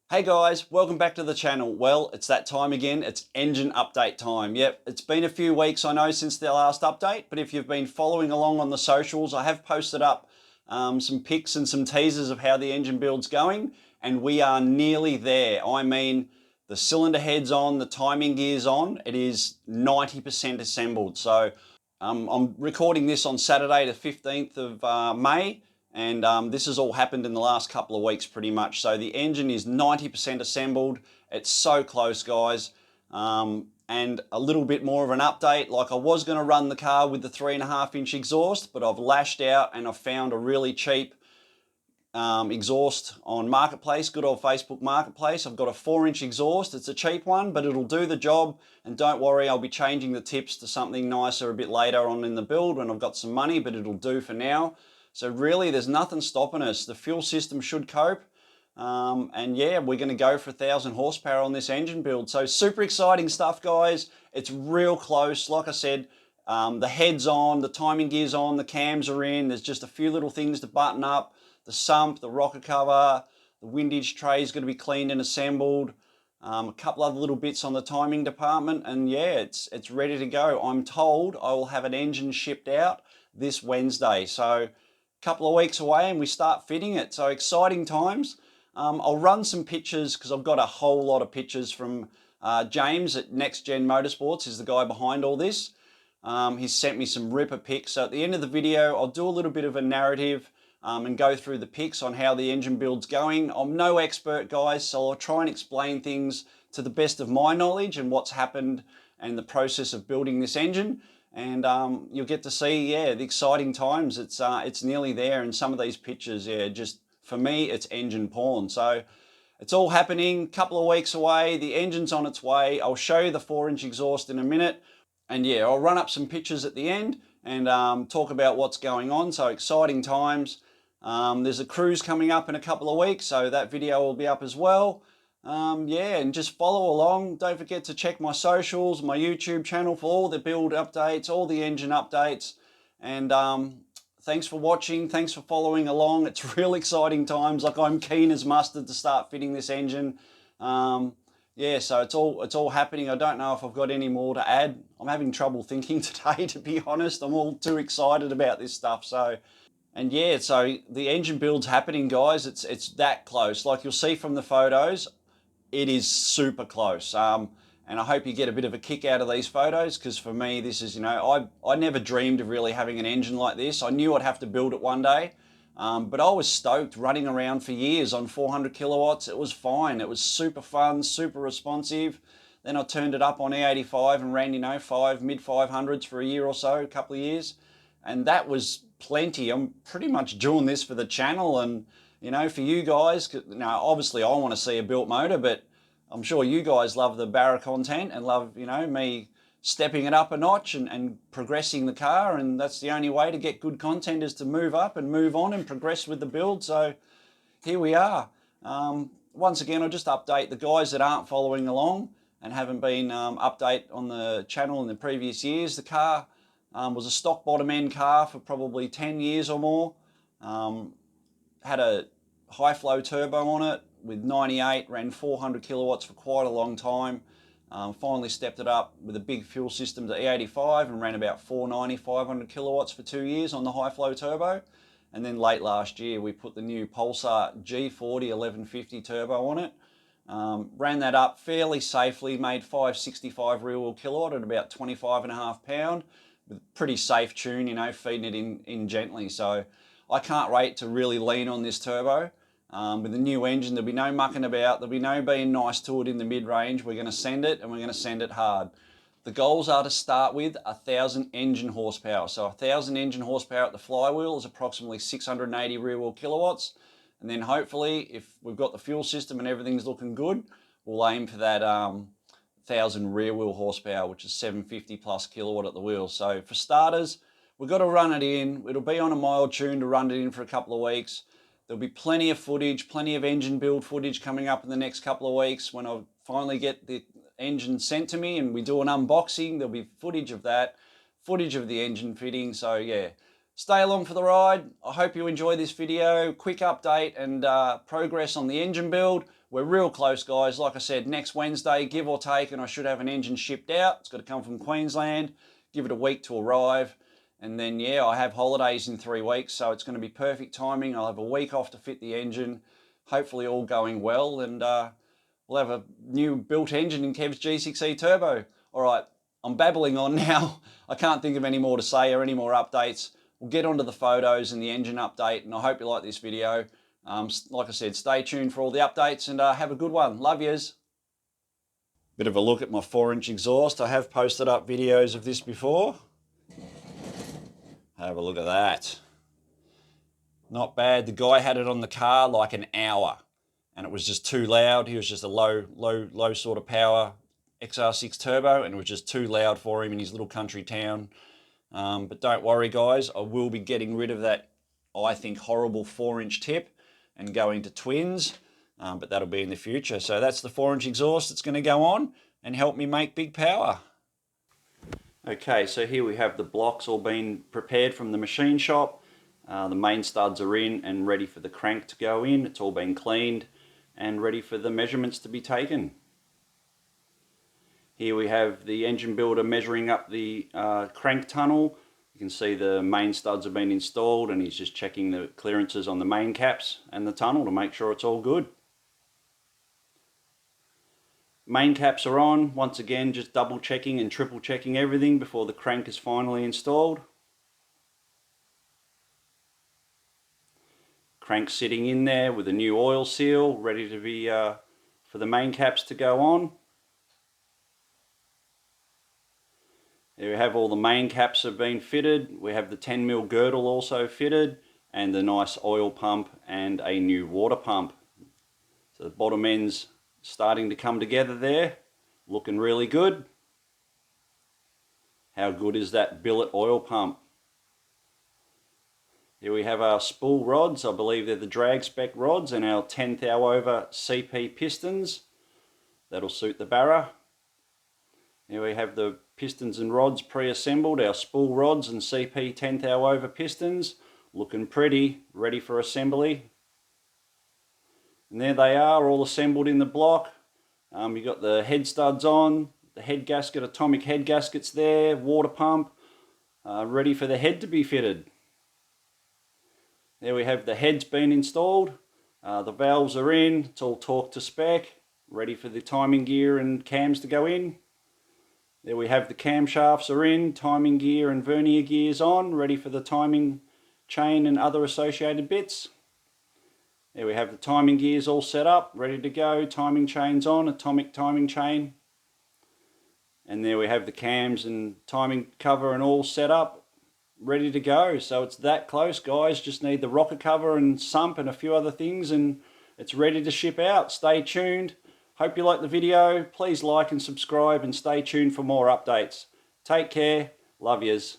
Hey guys, welcome back to the channel. Well, it's that time again, it's engine update time. Yep, it's been a few weeks I know since the last update, but if you've been following along on the socials, I have posted up some pics and some teasers of how the engine build's going, and we are nearly there. I mean, the cylinder head's on, the timing gear's on, it is 90% assembled. So I'm recording this on Saturday the 15th of May, and this has all happened in the last couple of weeks pretty much. So the engine is 90% assembled. It's so close, guys. And a little bit more of an update. Like, I was going to run the car with the 3.5-inch exhaust, but I've lashed out and I've found a really cheap exhaust on Marketplace, good old Facebook Marketplace. I've got a 4-inch exhaust. It's a cheap one, but it'll do the job. And don't worry, I'll be changing the tips to something nicer a bit later on in the build when I've got some money, but it'll do for now. So really, there's nothing stopping us. The fuel system should cope. And yeah, we're going to go for 1,000 horsepower on this engine build. So super exciting stuff, guys. It's real close. Like I said, the head's on, the timing gear's on, the cams are in. There's just a few little things to button up. The sump, the rocker cover, the windage tray is going to be cleaned and assembled. A couple other little bits on the timing department. And yeah, it's ready to go. I'm told I will have an engine shipped out this Wednesday. So couple of weeks away and we start fitting it. So exciting times. I'll run some pictures because I've got a whole lot of pictures from James at Next Gen Motorsports, is the guy behind all this. He's sent me some ripper pics. So at the end of the video, I'll do a little bit of a narrative and go through the pics on how the engine build's going. I'm no expert, guys, so I'll try and explain things to the best of my knowledge and what's happened and the process of building this engine. And you'll get to see, yeah, the exciting times. It's nearly there, and some of these pictures, yeah, just for me, it's engine porn. So it's all happening. Couple of weeks away. The engine's on its way. I'll show you the 4-inch exhaust in a minute, and yeah, I'll run up some pictures at the end and talk about what's going on. So exciting times. There's a cruise coming up in a couple of weeks, so that video will be up as well. Yeah, and just follow along. Don't forget to check my socials, my YouTube channel for all the build updates, all the engine updates. And thanks for watching. Thanks for following along. It's real exciting times. Like, I'm keen as mustard to start fitting this engine. Yeah, so it's all happening. I don't know if I've got any more to add. I'm having trouble thinking today, to be honest. I'm all too excited about this stuff. So, and yeah, so the engine build's happening, guys. It's that close. Like you'll see from the photos, it is super close. And I hope you get a bit of a kick out of these photos, because for me, this is, you know, I never dreamed of really having an engine like this. I knew I'd have to build it one day, but I was stoked running around for years on 400 kilowatts. It was fine. It was super fun, super responsive. Then I turned it up on E85 and ran, you know, mid 500s for a year or so, a couple of years. And that was plenty. I'm pretty much doing this for the channel and, you know, for you guys. Now, obviously I want to see a built motor, but I'm sure you guys love the Barra content and love, you know, me stepping it up a notch and progressing the car. And that's the only way to get good content, is to move up and move on and progress with the build. So here we are. Once again, I'll just update the guys that aren't following along and haven't been update on the channel in the previous years. The car was a stock bottom end car for probably 10 years or more. Had a high flow turbo on it with 98, ran 400 kilowatts for quite a long time. Finally stepped it up with a big fuel system to E85 and ran about 490, 500 kilowatts for 2 years on the high flow turbo. And then late last year, we put the new Pulsar G40 1150 turbo on it. Ran that up fairly safely, made 565 rear wheel kilowatt at about 25.5 pound, with pretty safe tune, you know, feeding it in gently. So I can't wait to really lean on this turbo. With the new engine, there'll be no mucking about, there'll be no being nice to it in the mid-range. We're going to send it, and we're going to send it hard. The goals are to start with 1,000 engine horsepower. So 1,000 engine horsepower at the flywheel is approximately 680 rear wheel kilowatts. And then hopefully, if we've got the fuel system and everything's looking good, we'll aim for that 1,000 rear wheel horsepower, which is 750 plus kilowatt at the wheel. So for starters, we've got to run it in. It'll be on a mild tune to run it in for a couple of weeks. There'll be plenty of footage, plenty of engine build footage coming up in the next couple of weeks. When I finally get the engine sent to me and we do an unboxing, there'll be footage of that, footage of the engine fitting. So yeah, stay along for the ride. I hope you enjoy this video. Quick update and progress on the engine build. we're real close, guys. Like I said, next Wednesday, give or take, and I should have an engine shipped out. It's got to come from Queensland. Give it a week to arrive. And then, yeah, I have holidays in 3 weeks, so it's going to be perfect timing. I'll have a week off to fit the engine. Hopefully all going well, and we'll have a new built engine in Kev's G6E Turbo. All right, I'm babbling on now. I can't think of any more to say or any more updates. We'll get onto the photos and the engine update, and I hope you like this video. Like I said, stay tuned for all the updates, and have a good one. Love yous. Bit of a look at my 4-inch exhaust. I have posted up videos of this before. Have a look at that. Not bad. The guy had it on the car like an hour, and it was just too loud. He was just a low sort of power XR6 turbo, and it was just too loud for him in his little country town. But don't worry, guys. I will be getting rid of that, I think, horrible 4-inch tip and going to twins, but that'll be in the future. So that's the 4-inch exhaust that's going to go on and help me make big power. Okay, so here we have the blocks all been prepared from the machine shop. The main studs are in and ready for the crank to go in. It's all been cleaned and ready for the measurements to be taken. Here we have the engine builder measuring up the crank tunnel. You can see the main studs have been installed, and he's just checking the clearances on the main caps and the tunnel to make sure it's all good. Main caps are on. Once again, just double checking and triple checking everything before the crank is finally installed. Crank sitting in there with a new oil seal, ready to be for the main caps to go on. There we have all the main caps have been fitted. We have the 10mm girdle also fitted, and the nice oil pump and a new water pump. So the bottom end's starting to come together there, looking really good. How good is that billet oil pump? Here we have our spool rods. I believe they're the KevSpec rods, and our 10 thou over CP pistons. That'll suit the Barra. Here we have the pistons and rods pre-assembled, our spool rods and CP 10 thou over pistons, looking pretty, ready for assembly. And there they are, all assembled in the block. You've got the head studs on, the head gasket, atomic head gaskets there, water pump, ready for the head to be fitted. There we have the heads being installed, the valves are in, it's all torqued to spec, ready for the timing gear and cams to go in. There we have the camshafts are in, timing gear and vernier gears on, ready for the timing chain and other associated bits. There we have the timing gears all set up, ready to go, timing chains on, atomic timing chain. And there we have the cams and timing cover and all set up, ready to go. So it's that close, guys. Just need the rocker cover and sump and a few other things, and it's ready to ship out. Stay tuned. Hope you liked the video. Please like and subscribe, and stay tuned for more updates. Take care. Love yous.